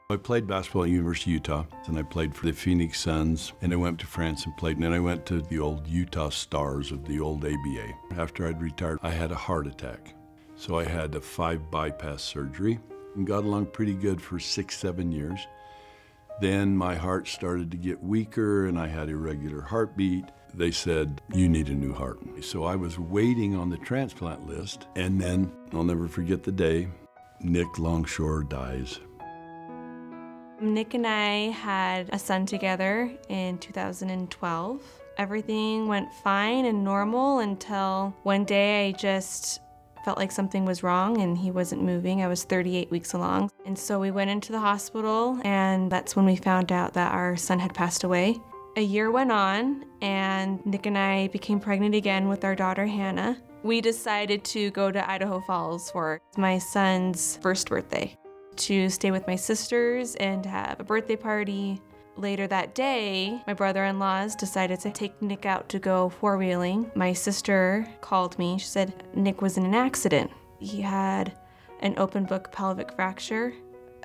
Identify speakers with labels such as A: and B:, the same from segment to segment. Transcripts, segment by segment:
A: I played basketball at University of Utah, and I played for the Phoenix Suns, and I went to France and played, and then I went to the old Utah Stars of the old ABA. After I'd retired, I had a heart attack. So I had a 5 bypass surgery and got along pretty good for 6-7 years. Then my heart started to get weaker and I had irregular heartbeat. They said, you need a new heart. So I was waiting on the transplant list, and then, I'll never forget the day, Nick Longshore dies.
B: Nick and I had a son together in 2012. Everything went fine and normal until one day I just felt like something was wrong and he wasn't moving. I was 38 weeks along. And so we went into the hospital, and that's when we found out that our son had passed away. A year went on, and Nick and I became pregnant again with our daughter, Hannah. We decided to go to Idaho Falls for my son's first birthday, to stay with my sisters and have a birthday party. Later that day, my brother-in-laws decided to take Nick out to go four-wheeling. My sister called me. She said Nick was in an accident. He had an open book pelvic fracture.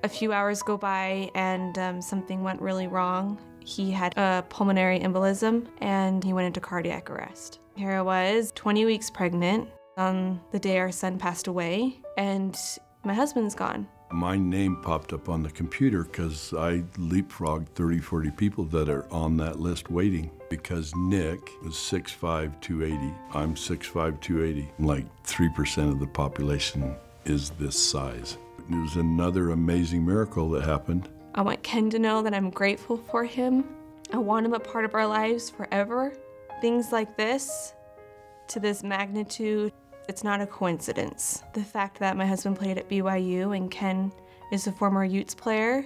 B: A few hours go by and something went really wrong. He had a pulmonary embolism and he went into cardiac arrest. Here I was, 20 weeks pregnant on the day our son passed away, and my husband's gone.
A: My name popped up on the computer because I leapfrogged 30, 40 people that are on that list waiting, because Nick was 6'5", 280. I'm 6'5", 280. Like 3% of the population is this size. It was another amazing miracle that happened.
B: I want Ken to know that I'm grateful for him. I want him a part of our lives forever. Things like this, to this magnitude, it's not a coincidence. The fact that my husband played at BYU and Ken is a former Utes player,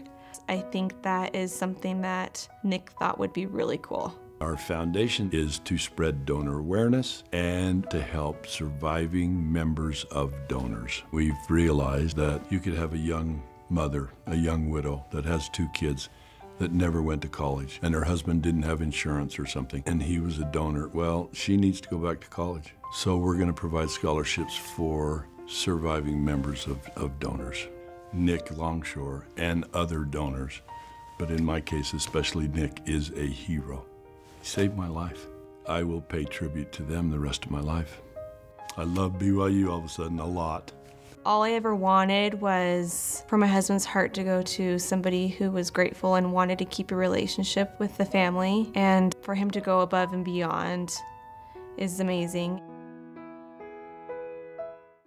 B: I think that is something that Nick thought would be really cool.
A: Our foundation is to spread donor awareness and to help surviving members of donors. We've realized that you could have a young mother, a young widow that has 2 kids that never went to college, and her husband didn't have insurance or something, and he was a donor. Well, she needs to go back to college. So we're going to provide scholarships for surviving members of donors. Nick Longshore and other donors, but in my case especially Nick, is a hero. He saved my life. I will pay tribute to them the rest of my life. I love BYU all of a sudden a lot.
B: All I ever wanted was for my husband's heart to go to somebody who was grateful and wanted to keep a relationship with the family, and for him to go above and beyond is amazing.